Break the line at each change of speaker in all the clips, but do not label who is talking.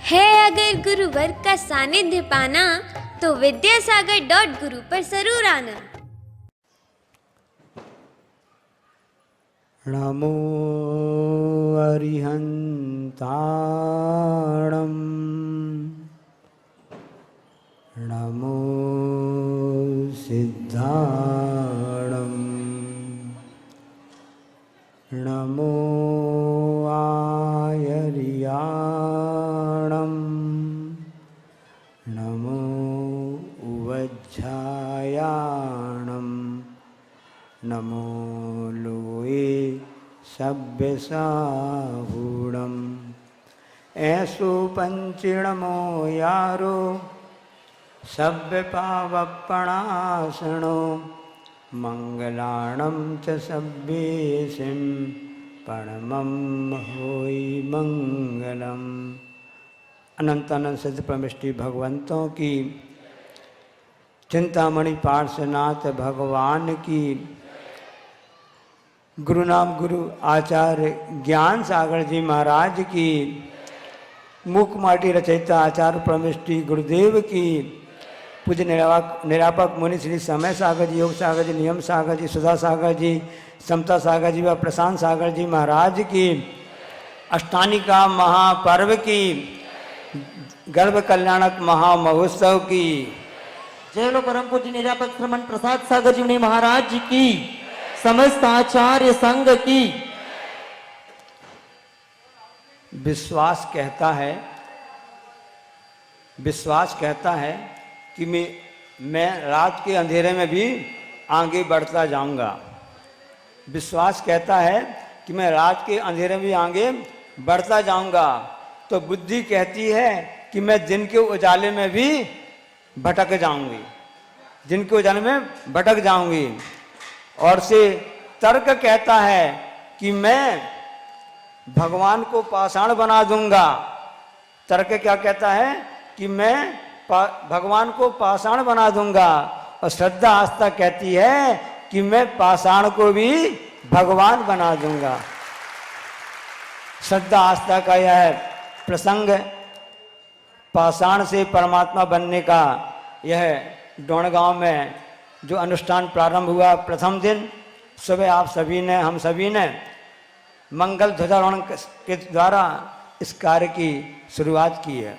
है अगर गुरुवर का सानिध्य पाना तो विद्यासागर.गुरु पर जरूर आना।
नमो अरिहंताणं नमो सिद्धाणं नमो आयर्याणं नमो उवज्झायाणं नमो लोए सभ्यसाहूणम् ऐसो पंचिणमो यारो सभ्य पावपणासनो मंगलाणं च सभ्येसिं परमं होई मंगलम्। अनंत अनंत सिद्ध परमेष्टि भगवंतों की, चिंतामणि पार्श्वनाथ भगवान की, गुरुनाम गुरु आचार्य ज्ञान सागर जी महाराज की, मूकमाटी रचयिता आचार्य परमेष्टि गुरुदेव की, पूज्य निरापक मुनि श्री समय सागर जी, योग सागर जी, नियम सागर जी, सुधा सागर जी, समता सागर जी व प्रशांत सागर जी महाराज की, अष्टानिका महापर्व की, गर्भ कल्याणक महामहोत्सव की,
जय लो परम पूज्य निरापक श्रमण प्रसाद सागर जी महाराज जी की, समस्त आचार्य संघ की।
विश्वास कहता है कि मैं रात के अंधेरे में भी आगे बढ़ता जाऊंगा। विश्वास कहता है कि मैं रात के अंधेरे में भी आगे बढ़ता जाऊंगा। तो बुद्धि कहती है कि मैं दिन के उजाले में भी भटक जाऊंगी, दिन के उजाले में भटक जाऊंगी। और से तर्क कहता है कि मैं भगवान को पाषाण बना दूंगा। तर्क क्या कहता है कि मैं भगवान को पाषाण बना दूंगा। और श्रद्धा आस्था कहती है कि मैं पाषाण को भी भगवान बना दूंगा। श्रद्धा आस्था का यह प्रसंग, पाषाण से परमात्मा बनने का, यह डोणगांव में जो अनुष्ठान प्रारंभ हुआ, प्रथम दिन सुबह आप सभी ने, हम सभी ने मंगल ध्वजारोहण के द्वारा इस कार्य की शुरुआत की है।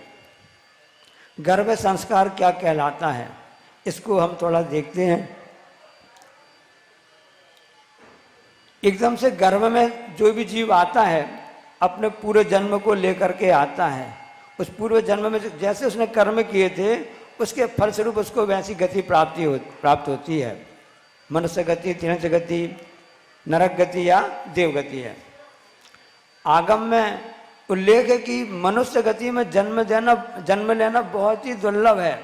गर्भ संस्कार क्या कहलाता है, इसको हम थोड़ा देखते हैं। एकदम से गर्भ में जो भी जीव आता है अपने पूरे जन्म को लेकर के आता है। उस पूर्व जन्म में जैसे उसने कर्म किए थे उसके फलस्वरूप उसको वैसी गति प्राप्त होती है। मनुष्य गति, तीर्थ गति, नरक गति या देव गति है। आगम में उल्लेख है कि मनुष्य गति में जन्म लेना बहुत ही दुर्लभ है।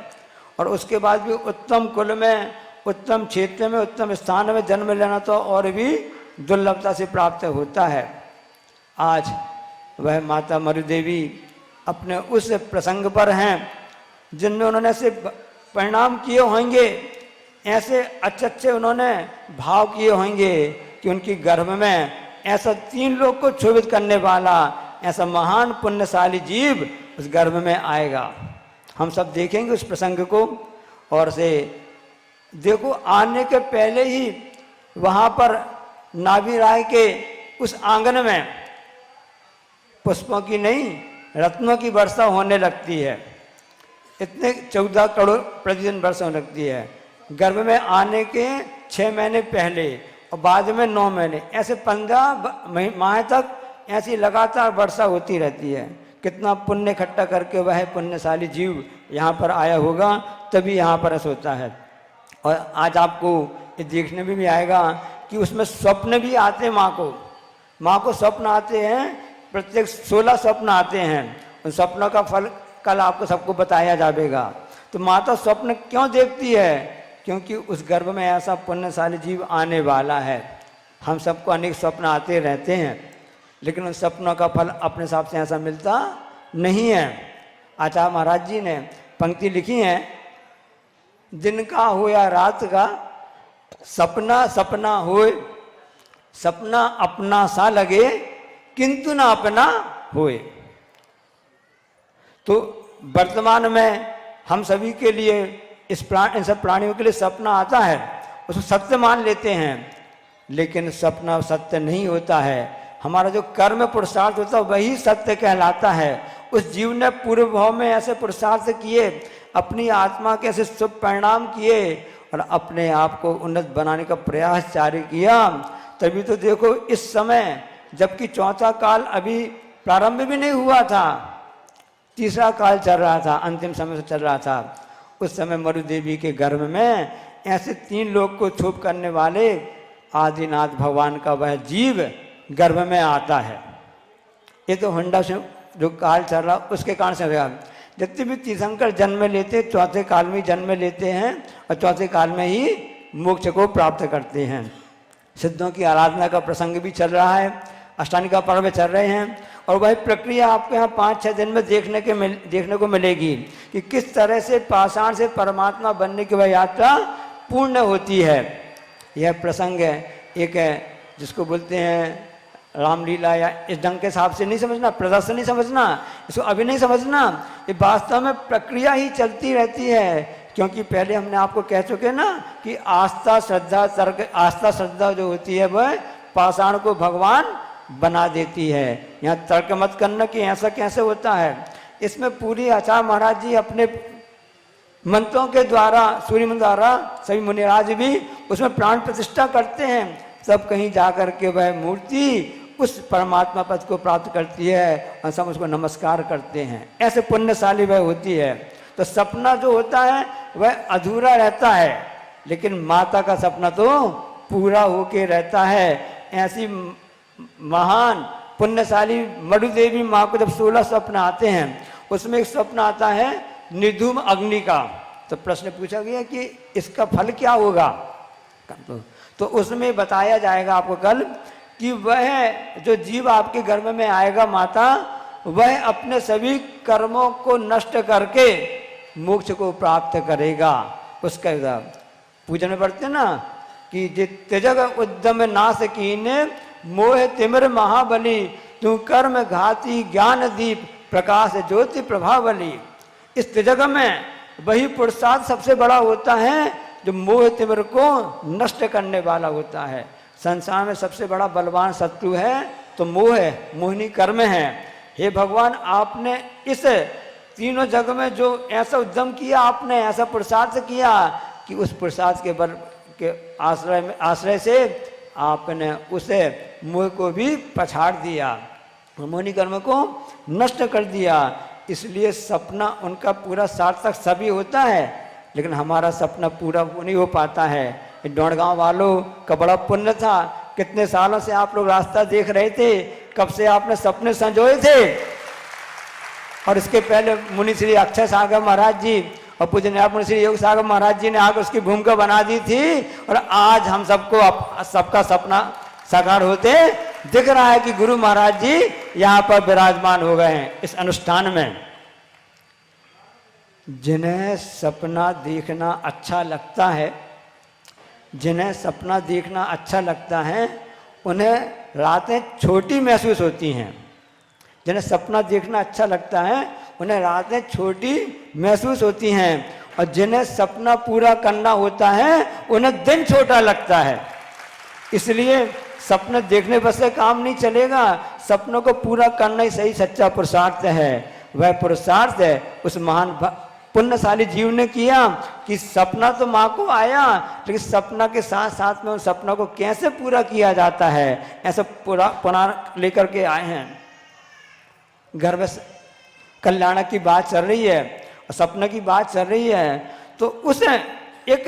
और उसके बाद भी उत्तम कुल में, उत्तम क्षेत्र में, उत्तम स्थान में जन्म लेना तो और भी दुर्लभता से प्राप्त होता है। आज वह माता मरुदेवी अपने उस प्रसंग पर हैं जिनमें उन्होंने ऐसे परिणाम किए होंगे, ऐसे अच्छे उन्होंने भाव किए होंगे कि उनकी गर्भ में ऐसा 3 लोग को क्षोभित करने वाला ऐसा महान पुण्यशाली जीव उस गर्भ में आएगा। हम सब देखेंगे उस प्रसंग को। और से देखो, आने के पहले ही वहाँ पर नाभि राय के उस आंगन में पुष्पों की नहीं, रत्नों की वर्षा होने लगती है। इतने 14 करोड़ प्रतिदिन वर्षा होने लगती है। गर्भ में आने के 6 महीने पहले और बाद में 9 महीने, ऐसे 15 माह तक ऐसी लगातार वर्षा होती रहती है। कितना पुण्य इकट्ठा करके वह पुण्यशाली जीव यहाँ पर आया होगा, तभी यहाँ पर ऐसा होता है। और आज आपको ये देखने में भी आएगा कि उसमें स्वप्न भी आते हैं। माँ को स्वप्न आते हैं, प्रत्येक 16 स्वप्न आते हैं। उन स्वप्नों का फल कल आपको सबको बताया जाएगा। तो माता स्वप्न क्यों देखती है? क्योंकि उस गर्भ में ऐसा पुण्यशाली जीव आने वाला है। हम सबको अनेक स्वप्न आते रहते हैं, लेकिन उन सपनों का फल अपने हिसाब से ऐसा मिलता नहीं है। आचार्य महाराज जी ने पंक्ति लिखी है, दिन का हो या रात का, सपना सपना होए, सपना अपना सा लगे, किंतु ना अपना होए। तो वर्तमान में हम सभी के लिए इन सब प्राणियों के लिए सपना आता है, उसको सत्य मान लेते हैं, लेकिन सपना सत्य नहीं होता है। हमारा जो कर्म पुरुषार्थ होता है वही सत्य कहलाता है। उस जीव ने पूर्व भाव में ऐसे पुरुषार्थ किए, अपनी आत्मा के ऐसे शुभ परिणाम किए और अपने आप को उन्नत बनाने का प्रयास जारी किया। तभी तो देखो इस समय, जबकि चौथा काल अभी प्रारंभ भी नहीं हुआ था, तीसरा काल चल रहा था, अंतिम समय से चल रहा था, उस समय मरु देवी के गर्भ में ऐसे 3 लोग को छुप करने वाले आदिनाथ भगवान का वह जीव गर्भ में आता है। ये तो होंडा से जो काल चल रहा उसके कारण से होगा। जितने भी तीर्थंकर जन्म लेते चौथे काल में जन्म लेते हैं और चौथे काल में ही मोक्ष को प्राप्त करते हैं। सिद्धों की आराधना का प्रसंग भी चल रहा है, अष्टांगी का पर्व चल रहे हैं, और वही प्रक्रिया आपको यहाँ 5-6 दिन में देखने को मिलेगी कि किस तरह से पाषाण से परमात्मा बनने की वह यात्रा पूर्ण होती है। यह प्रसंग एक है जिसको बोलते हैं रामलीला, या इस ढंग के हिसाब से नहीं समझना, प्रदर्शन नहीं समझना, इसको अभी नहीं समझना, ये वास्तव में प्रक्रिया ही चलती रहती है। क्योंकि पहले हमने आपको कह चुके ना कि आस्था श्रद्धा तर्क, आस्था श्रद्धा जो होती है वह पाषाण को भगवान बना देती है। यहाँ तर्क मत करना कि ऐसा कैसे होता है। इसमें पूरी आचार्य महाराज जी अपने मंत्रों के द्वारा, सूर्य मंत्र द्वारा, सभी मुनिराज भी उसमें प्राण प्रतिष्ठा करते हैं, तब कहीं जाकर के वह मूर्ति उस परमात्मा पद को प्राप्त करती है और सब उसको नमस्कार करते हैं। ऐसे पुण्यशाली वह होती है। तो सपना जो होता है वह अधूरा रहता है, लेकिन माता का सपना तो पूरा होके रहता है। ऐसी महान पुण्यशाली मरु देवी माँ को जब 16 स्वप्न आते हैं, उसमें एक स्वप्न आता है निधूम अग्नि का। तो प्रश्न पूछा गया कि इसका फल क्या होगा, तो उसमें बताया जाएगा आपको कल कि वह जो जीव आपके गर्भ में आएगा माता, वह अपने सभी कर्मों को नष्ट करके मोक्ष को प्राप्त करेगा। उसका पूजन में पढ़ते ना कि त्यजग उद्यम नाश कीने मोह तिमिर महाबली, तू कर्म घाती ज्ञान दीप प्रकाश ज्योति प्रभावली। इस त्यजग में वही पुरुषार्थ सबसे बड़ा होता है जो मोह तिमिर को नष्ट करने वाला होता है। संसार में सबसे बड़ा बलवान शत्रु है तो मोह है, मोहिनी कर्म है। हे भगवान, आपने इस तीनों जग में जो ऐसा उद्यम किया, आपने ऐसा पुरुषार्थ किया कि उस पुरुषार्थ के बल के आश्रय से आपने उसे मोह को भी पछाड़ दिया, मोहिनी कर्म को नष्ट कर दिया। इसलिए सपना उनका पूरा सार्थक सभी होता है, लेकिन हमारा सपना पूरा नहीं हो पाता है। डोंडगांव वालों का बड़ा पुण्य था, कितने सालों से आप लोग रास्ता देख रहे थे, कब से आपने सपने संजोए थे। और इसके पहले मुनि श्री अक्षय सागर महाराज जी और पूजनीय मुनि श्री योग सागर महाराज जी ने आकर उसकी भूमिका बना दी थी, और आज हम सबको सबका सपना साकार होते दिख रहा है कि गुरु महाराज जी यहाँ पर विराजमान हो गए हैं इस अनुष्ठान में। जिन्हें सपना देखना अच्छा लगता है, जिन्हें सपना देखना अच्छा लगता है, उन्हें रातें छोटी महसूस होती हैं। जिन्हें सपना देखना अच्छा लगता है उन्हें रातें छोटी महसूस होती हैं, और जिन्हें सपना पूरा करना होता है उन्हें दिन छोटा लगता है। इसलिए सपने देखने पर से काम नहीं चलेगा, सपनों को पूरा करना ही सही सच्चा पुरुषार्थ है। वह पुरुषार्थ है उस महान पुण्यशाली जीव ने किया कि सपना तो माँ को आया, लेकिन सपना के साथ साथ में उन सपना को कैसे पूरा किया जाता है, ऐसा पुराण लेकर के आए हैं। घर में कल्याण की बात चल रही है और सपने की बात चल रही है, तो उस एक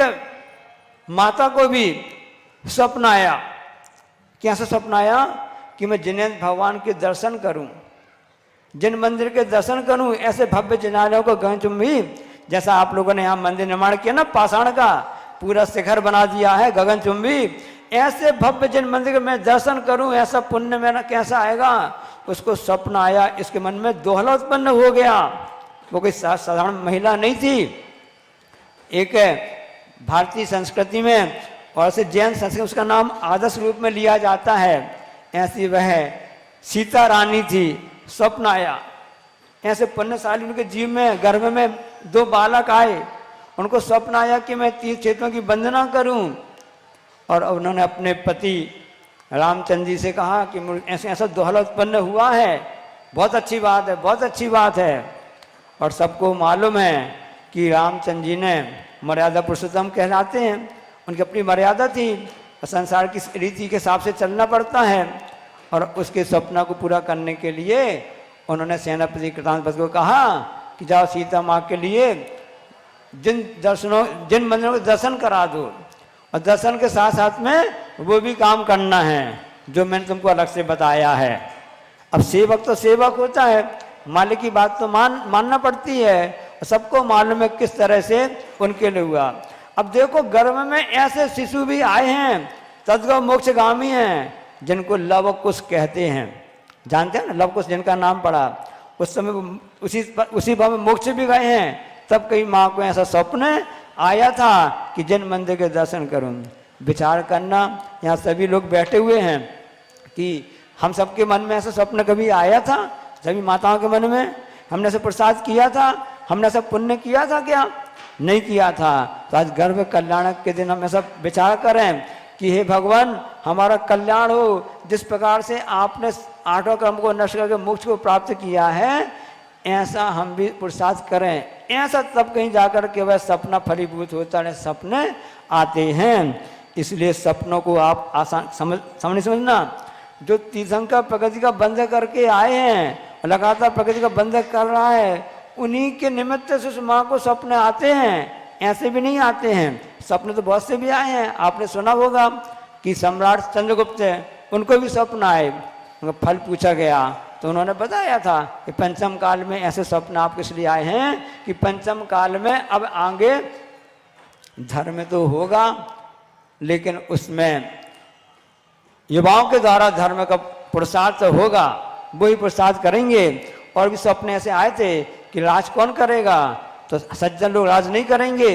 माता को भी सपना आया। कैसा सपना आया कि मैं जिनेंद्र भगवान के दर्शन करूं, जिन मंदिर के दर्शन करूं, ऐसे भव्य जिनालयों को गगनचुंबी, जैसा आप लोगों ने यहाँ मंदिर निर्माण किया ना पाषाण का, पूरा शिखर बना दिया है गगनचुंबी, ऐसे भव्य जिन मंदिर के मैं दर्शन करूं, ऐसा पुण्य मेरा कैसा आएगा। उसको सपना आया, इसके मन में दोहला उत्पन्न हो गया। वो कोई साधारण महिला नहीं थी, एक भारतीय संस्कृति में और ऐसे जैन संस्कृति उसका नाम आदर्श रूप में लिया जाता है। ऐसी वह सीता रानी थी। स्वप्न आया, ऐसे पुण्यशाली उनके जीव में गर्भ में 2 बालक आए, उनको स्वप्न आया कि मैं 3 क्षेत्रों की वंदना करूं, और उन्होंने अपने पति रामचंद्र जी से कहा कि ऐसे ऐसा दोहला उत्पन्न हुआ है, बहुत अच्छी बात है, बहुत अच्छी बात है। और सबको मालूम है कि रामचंद्र जी ने मर्यादा पुरुषोत्तम कहलाते हैं, उनकी अपनी मर्यादा थी, संसार की रीति के हिसाब से चलना पड़ता है। और उसके सपना को पूरा करने के लिए उन्होंने सेनापति कृतांतपति को कहा कि जाओ सीता माँ के लिए जिन मंदिरों को दर्शन करा दो, और दर्शन के साथ साथ में वो भी काम करना है जो मैंने तुमको अलग से बताया है। अब सेवक तो सेवक होता है, मालिक की बात तो मानना पड़ती है, और सबको मालूम है किस तरह से उनके लिए हुआ। अब देखो गर्भ में ऐसे शिशु भी आए हैं तद्गव मोक्षगामी हैं, जिनको लव कुश कहते हैं, जानते हैं ना लव कुश जिनका नाम पड़ा, उस समय उसी भाव में मोक्ष भी गए हैं। तब कई माँ को ऐसा स्वप्न आया था कि जिन मंदिर के दर्शन करूं। विचार करना, यहाँ सभी लोग बैठे हुए हैं कि हम सबके मन में ऐसा स्वप्न कभी आया था, सभी माताओं के मन में हमने ऐसा प्रसाद किया था, हमने ऐसा पुण्य किया था क्या? नहीं किया था। तो आज गर्भ कल्याणक के दिन हम ऐसा विचार करें कि हे भगवान हमारा कल्याण हो, जिस प्रकार से आपने 8वां कर्म को नष्ट करके मोक्ष को प्राप्त किया है, ऐसा हम भी पुरुषार्थ करें। ऐसा तब कहीं जाकर के वह सपना फलीभूत होता है, सपने आते हैं। इसलिए सपनों को आप आसान समझना। जो तीर्थंकर प्रकृति का बंध करके आए हैं, लगातार प्रकृति का बंध कर रहा है, उन्हीं के निमित्त से उस माँ को सपने आते हैं, ऐसे भी नहीं आते हैं। सपने तो बहुत से भी आए हैं, आपने सुना होगा कि सम्राट चंद्रगुप्त है, उनको भी स्वप्न आए, उनका फल पूछा गया तो उन्होंने बताया था कि पंचम काल में ऐसे स्वप्न आपके इसलिए आए हैं कि पंचम काल में अब आगे धर्म तो होगा, लेकिन उसमें युवाओं के द्वारा धर्म का पुरुषार्थ होगा, वही पुरुषार्थ करेंगे। और भी स्वप्न ऐसे आए थे कि राज कौन करेगा, तो सज्जन लोग राज नहीं करेंगे,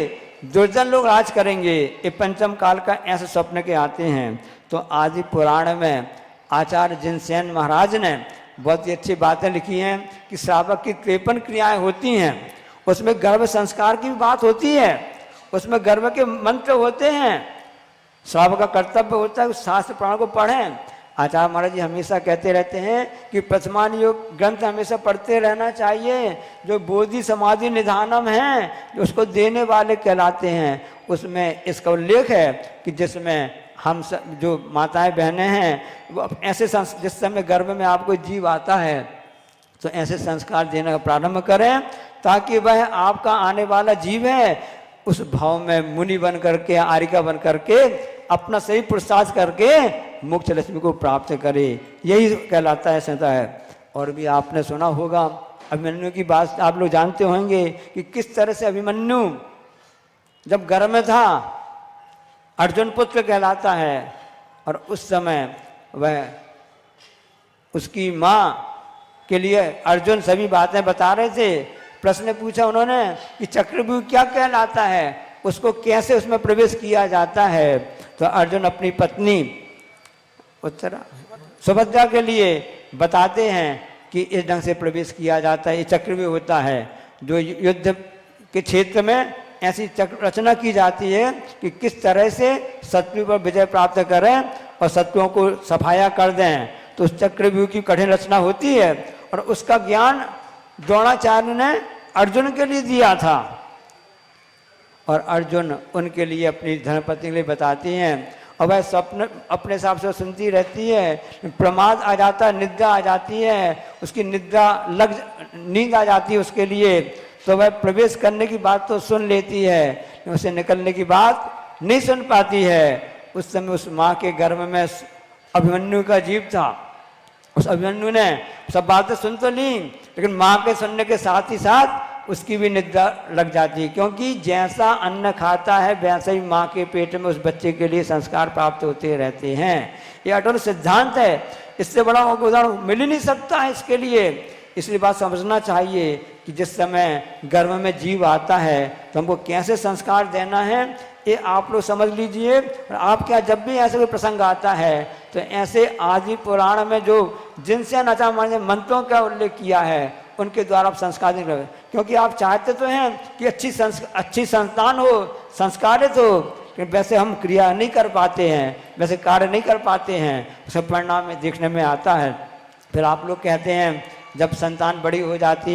दुर्जन लोग राज करेंगे। ये पंचम काल का ऐसे स्वप्न के आते हैं। तो आदि पुराण में आचार्य जिनसेन महाराज ने बहुत ही अच्छी बातें लिखी हैं कि श्रावक की 53 क्रियाएं होती हैं, उसमें गर्भ संस्कार की भी बात होती है, उसमें गर्भ के मंत्र होते हैं। श्रावक का कर्तव्य होता है उस शास्त्र पुराण को पढ़ें। आचार्य महाराज जी हमेशा कहते रहते हैं कि प्रथमान योग ग्रंथ हमेशा पढ़ते रहना चाहिए, जो बोधि समाधि निधानम है, जो उसको देने वाले कहलाते हैं। उसमें इसका उल्लेख है कि जिसमें हम सब जो माताएं बहनें हैं वो ऐसे जिस समय गर्भ में आपको जीव आता है तो ऐसे संस्कार देना प्रारंभ करें, ताकि वह आपका आने वाला जीव है उस भाव में मुनि बन करके, आर्यिका बन करके, अपना सही पुरुषार्थ करके मोक्ष लक्ष्मी को प्राप्त करे। यही कहलाता है संता है। और भी आपने सुना होगा अभिमन्यु की बात, आप लोग जानते होंगे कि किस तरह से अभिमन्यु जब गर्भ में था, अर्जुन पुत्र कहलाता है, और उस समय वह उसकी माँ के लिए अर्जुन सभी बातें बता रहे थे। प्रश्न पूछा उन्होंने कि चक्रव्यूह क्या कहलाता है, उसको कैसे उसमें प्रवेश किया जाता है। तो अर्जुन अपनी पत्नी उत्तरा सुभद्रा के लिए बताते हैं कि इस ढंग से प्रवेश किया जाता है, ये चक्रव्यूह होता है। जो युद्ध के क्षेत्र में ऐसी रचना की जाती है कि किस तरह से शत्रु पर विजय प्राप्त करें और शत्रुओं को सफाया कर दें। तो उस चक्रव्यूह की कठिन रचना होती है, और उसका ज्ञान द्रोणाचार्य ने अर्जुन के लिए दिया था, और अर्जुन उनके लिए अपनी धर्मपत्नी के लिए बताती हैं। और वह स्वप्न अपने हिसाब से सुनती रहती है, प्रमाद आ जाता है, निद्रा आ जाती है, उसकी नींद आ जाती है उसके लिए। तो वह प्रवेश करने की बात तो सुन लेती है, उसे निकलने की बात नहीं सुन पाती है। उस समय उस माँ के गर्भ में अभिमन्यु का जीव था। उस अभिमन्यु ने सब बातें सुन तो ली, लेकिन माँ के सुनने के साथ ही साथ उसकी भी निद्रा लग जाती है, क्योंकि जैसा अन्न खाता है वैसे ही माँ के पेट में उस बच्चे के लिए संस्कार प्राप्त होते रहते हैं। ये अटल सिद्धांत है, इससे बड़ा उदाहरण मिल ही नहीं सकता है इसके लिए। इसलिए बात समझना चाहिए कि जिस समय गर्भ में जीव आता है तो हमको कैसे संस्कार देना है, ये आप लोग समझ लीजिए। और आपके यहाँ जब भी ऐसे कोई प्रसंग आता है तो ऐसे आदि पुराण में जो जिनसे आचार्य महाराज ने मंत्रों का उल्लेख किया है उनके द्वारा आप संस्कार नहीं रहे, क्योंकि आप चाहते तो हैं कि अच्छी संतान हो, संस्कारित हो, लेकिन वैसे हम क्रिया नहीं कर पाते हैं, वैसे कार्य नहीं कर पाते हैं, उसका परिणाम में देखने में आता है। फिर आप लोग कहते हैं जब संतान बड़ी हो जाती,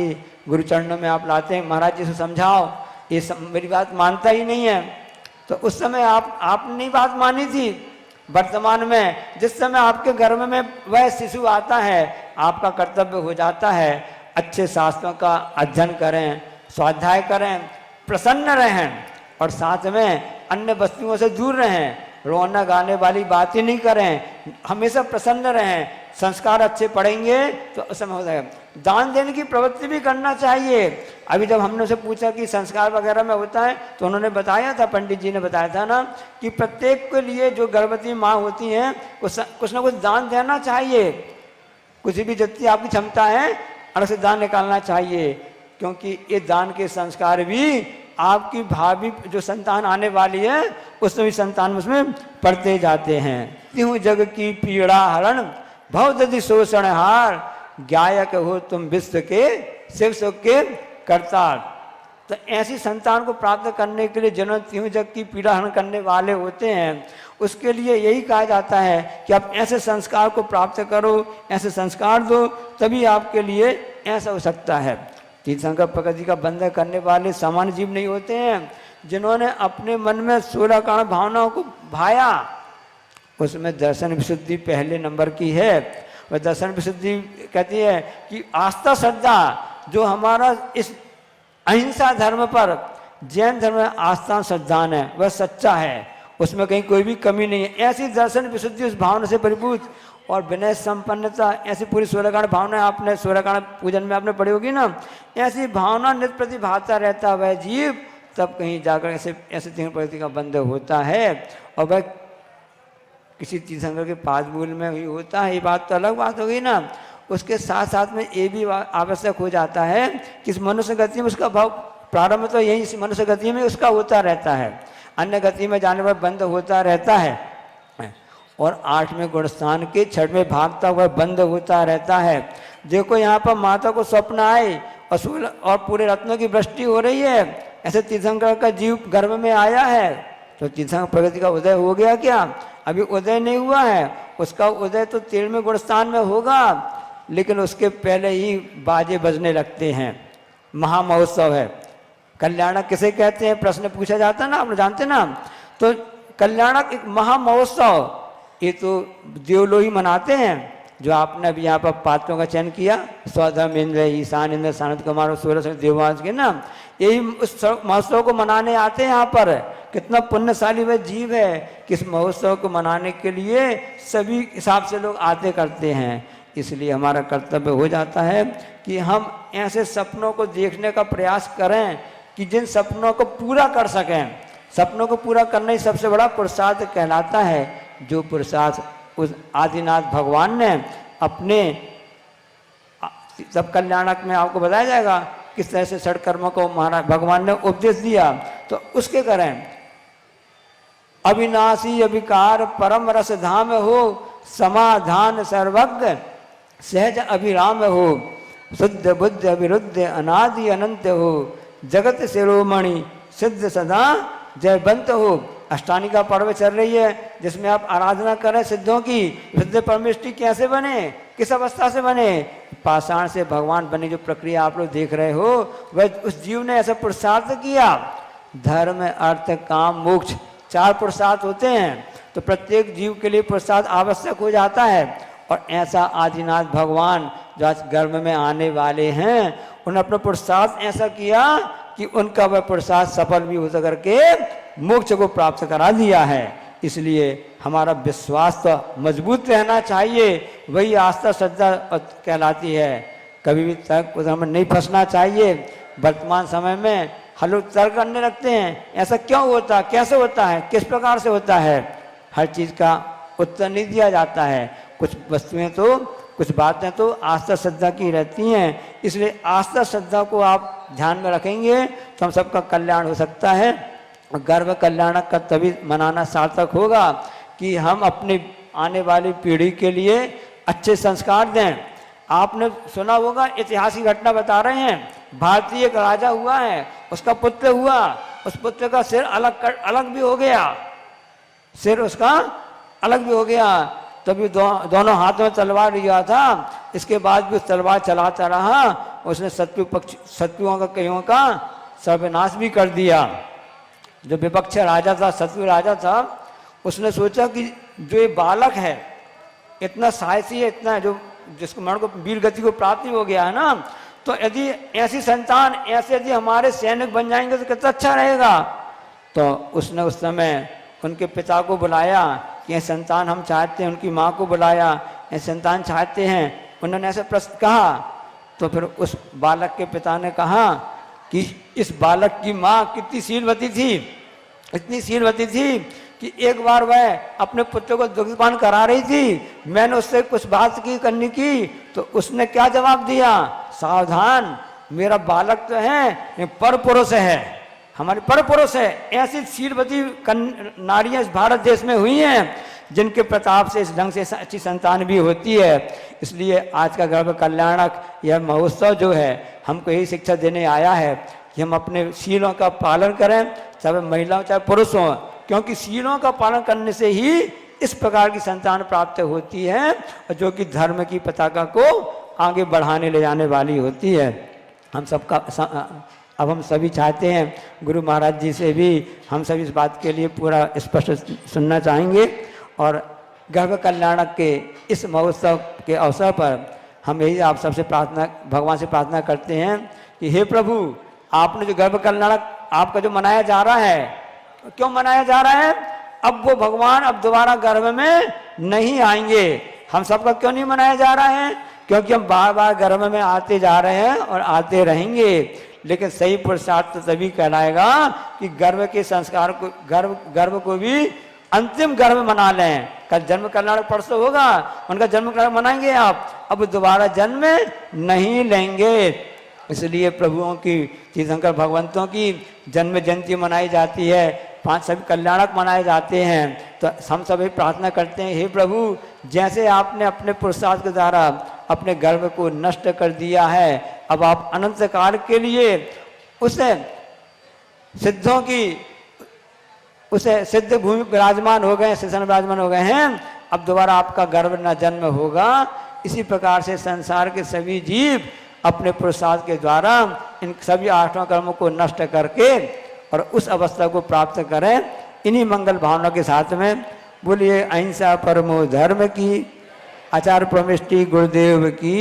गुरु चरणों में आप लाते हैं, महाराज जी से समझाओ, ये मेरी बात मानता ही नहीं है। तो उस समय आपने नहीं बात मानी थी। वर्तमान में जिस समय आपके गर्भ में वह शिशु आता है, आपका कर्तव्य हो जाता है अच्छे शास्त्रों का अध्ययन करें, स्वाध्याय करें, प्रसन्न रहें और साथ में अन्य वस्तुओं से दूर रहें, रोना गाने वाली बातें नहीं करें, हमेशा प्रसन्न रहें, संस्कार अच्छे पढ़ेंगे तो उस समय हो जाएगा। दान देने की प्रवृत्ति भी करना चाहिए। अभी जब हमने उसे पूछा कि संस्कार वगैरह में होता है, तो उन्होंने बताया था, पंडित जी ने बताया था ना, कि प्रत्येक के लिए जो गर्भवती माँ होती हैं कुछ ना कुछ दान देना चाहिए। कुछ भी जितनी आपकी क्षमता है अलग से दान निकालना चाहिए, क्योंकि ये दान के संस्कार भी आपकी भावी जो संतान आने वाली है उसमें भी संतान उसमें पढ़ते जाते हैं। त्यों जग की पीड़ा हरण भव दधि शोषण हार, गायक हो तुम विश्व के शिव सुख के करतार। तो ऐसी संतान को प्राप्त करने के लिए जिन्होंने त्यों जग की पीड़ा हरण करने वाले होते हैं, उसके लिए यही कहा जाता है कि आप ऐसे संस्कार को प्राप्त करो, ऐसे संस्कार दो, तभी आपके लिए ऐसा हो सकता है। तीर्थंकर प्रकृति का बंधन करने वाले सामान्य जीव नहीं होते हैं। जिन्होंने अपने मन में 16 कारण भावनाओं को भाया, उसमें दर्शन विशुद्धि पहले नंबर की है। वह दर्शन विशुद्धि कहती है कि आस्था श्रद्धा जो हमारा इस अहिंसा धर्म पर, जैन धर्म में आस्था श्रद्धान है, वह सच्चा है, उसमें कहीं कोई भी कमी नहीं है। ऐसी दर्शन विशुद्धि उस भावना से परिपूर्ण और विनय संपन्नता, ऐसी पूरी 16 कारण भावना आपने 16 कारण पूजन में आपने पढ़ी होगी ना, ऐसी भावना नित्य प्रति भाता रहता वह जीव, तब कहीं जाकर ऐसे तीन प्रकृति का बंध होता है और वह किसी तीर्थंकर के पाद मूल में ही होता है। ये बात तो अलग बात हो गई ना। उसके साथ साथ में ये भी आवश्यक हो जाता है कि इस मनुष्य गति में उसका भाव प्रारंभ तो यही इस मनुष्य गति में उसका होता रहता है, अन्य गति में जाने पर बंद होता रहता है। और 8वें गुणस्थान के 6वें भाग तक वह बंद होता रहता है। देखो यहाँ पर माता को स्वप्न आए और पूरे रत्नों की वृष्टि हो रही है, ऐसे तीर्थंकर का जीव गर्भ में आया है, तो तीर्थंकर प्रगति का उदय हो गया क्या? अभी उदय नहीं हुआ है, उसका उदय तो 13वें गुणस्थान में होगा, लेकिन उसके पहले ही बाजे बजने लगते हैं। महामहोत्सव है। कल्याणक किसे कहते हैं, प्रश्न पूछा जाता है ना, आप जानते ना। तो कल्याणक एक महामहोत्सव, ये तो देवलोही मनाते हैं, जो आपने अभी यहाँ पर पात्रों का चयन किया, स्वधम इंद्र, ईशान इंद्र, सानंद कुमार और 16 देववास के ना, यही उस महोत्सव को मनाने आते हैं यहाँ पर। कितना पुण्यशाली वह जीव है कि इस महोत्सव को मनाने के लिए सभी हिसाब से लोग आते करते हैं। इसलिए हमारा कर्तव्य हो जाता है कि हम ऐसे सपनों को देखने का प्रयास करें कि जिन सपनों को पूरा कर सकें। सपनों को पूरा करना ही सबसे बड़ा पुरुषार्थ कहलाता है, जो पुरुषार्थ उस आदिनाथ भगवान ने अपने सब कल्याणक में आपको बताया जाएगा किस तरह से षड कर्मों को महाराज भगवान ने उपदेश दिया, तो उसके करें। अविनाशी अविकार परम रस धाम हो, समाधान सर्वज्ञ सहज अभिराम हो, शुद्ध बुद्ध अविरुद्ध अनादि अनंत हो, जगत शिरोमणि सिद्ध सदा जयवंत हो। अष्टांगिका पर्व चल रही है, जिसमें आप आराधना करें सिद्धों की। सिद्ध परमेष्टि कैसे बने, किस अवस्था से बने? पाषाण से भगवान बने। जो प्रक्रिया आप लोग देख रहे हो, वह उस जीव ने ऐसा पुरुषार्थ किया। धर्म अर्थ काम मोक्ष 4 पुरुषार्थ होते हैं, तो प्रत्येक जीव के लिए पुरुषार्थ आवश्यक हो जाता है। और ऐसा आदिनाथ भगवान जो आज गर्भ में आने वाले हैं, उन्होंने अपना पुरुषार्थ ऐसा किया कि उनका वह पुरुषार्थ सफल भी हो करके मोक्ष को प्राप्त करा दिया है। इसलिए हमारा विश्वास तो मजबूत रहना चाहिए, वही आस्था श्रद्धा कहलाती है। कभी भी तर्क में नहीं फंसना चाहिए। वर्तमान समय में हम लोग तर्क करने लगते हैं, ऐसा क्यों होता, कैसे होता है, किस प्रकार से होता है। हर चीज़ का उत्तर नहीं दिया जाता है। कुछ वस्तुएं तो, कुछ बातें तो आस्था श्रद्धा की रहती हैं। इसलिए आस्था श्रद्धा को आप ध्यान में रखेंगे तो हम सबका कल्याण हो सकता है। गर्भ कल्याणक का तभी मनाना सार्थक होगा कि हम अपनी आने वाली पीढ़ी के लिए अच्छे संस्कार दें, आपने सुना होगा, ऐतिहासिक घटना बता रहे हैं। भारतीय एक राजा हुआ है, उसका पुत्र हुआ, उस पुत्र का सिर अलग भी हो गया, सिर उसका अलग भी हो गया। तभी दोनों हाथों में तलवार लिया था। इसके बाद भी उस तलवार चलाता रहा, उसने शत्रुओं का कईयों का सर्वनाश भी कर दिया। जो विपक्ष राजा था, शत्रु राजा था, उसने सोचा कि जो ये बालक है इतना साहसी है, इतना जो जिसको मन को वीर गति को प्राप्ति हो गया है ना, तो यदि ऐसी संतान ऐसे यदि हमारे सैनिक बन जाएंगे तो कितना अच्छा रहेगा। तो उसने उस समय उनके पिता को बुलाया कि ये संतान हम चाहते हैं, उनकी माँ को बुलाया, ये संतान चाहते हैं। उन्होंने ऐसे प्रश्न कहा तो फिर उस बालक के पिता ने कहा कि इस बालक की माँ कितनी शीलवती थी, इतनी शीलवती थी कि एक बार वह अपने पुत्र को दुग्धपान करा रही थी। मैंने उससे कुछ बात करनी की तो उसने क्या जवाब दिया, सावधान, मेरा बालक तो है ये पर पुरुष है, हमारे पर पुरुष है। ऐसी शीलवती नारियां इस भारत देश में हुई हैं जिनके प्रताप से इस ढंग से अच्छी संतान भी होती है। इसलिए आज का गर्भ कल्याणक यह महोत्सव जो है हमको यही शिक्षा देने आया है कि हम अपने शीलों का पालन करें, चाहे महिलाओं चाहे पुरुष हों, क्योंकि शीलों का पालन करने से ही इस प्रकार की संतान प्राप्त होती है और जो कि धर्म की पताका को आगे बढ़ाने ले जाने वाली होती है। हम सबका अब हम सभी चाहते हैं, गुरु महाराज जी से भी हम सभी इस बात के लिए पूरा स्पष्ट सुनना चाहेंगे। और गर्भ कल्याणक के इस महोत्सव के अवसर पर हम यही आप सबसे प्रार्थना, भगवान से प्रार्थना करते हैं कि हे प्रभु, आपने जो गर्भ कल्याणक आपका जो मनाया जा रहा है, क्यों मनाया जा रहा है, अब वो भगवान अब दोबारा गर्भ में नहीं आएंगे। हम सबका क्यों नहीं मनाया जा रहा है, क्योंकि हम बार बार गर्भ में आते जा रहे हैं और आते रहेंगे। लेकिन सही पुरुषार्थ तो तभी कहलाएगा कि गर्भ के संस्कार को, गर्भ को भी अंतिम गर्भ मना लें। कल जन्म कल्याण परसों होगा, उनका जन्म कल्याण मनाएंगे आप, अब दोबारा जन्म नहीं लेंगे। इसलिए प्रभुओं की, तीर्थंकर भगवंतों की जन्म जयंती मनाई जाती है, 5 सभी कल्याणक मनाए जाते हैं। तो हम सभी प्रार्थना करते हैं, हे प्रभु, जैसे आपने अपने पुरुषार्थ के द्वारा अपने गर्भ को नष्ट कर दिया है, अब आप अनंत काल के लिए उसे सिद्धों की, उसे सिद्ध भूमि विराजमान हो गए, सिंहासन विराजमान हो गए हैं, अब दोबारा आपका गर्भ न जन्म होगा। इसी प्रकार से संसार के सभी जीव अपने पुरुषार्थ के द्वारा इन सभी 8 कर्मों को नष्ट करके और उस अवस्था को प्राप्त करें। इन्हीं मंगल भावना के साथ में बोलिए अहिंसा परमो धर्म की, आचार्य परमेष्टि गुरुदेव की।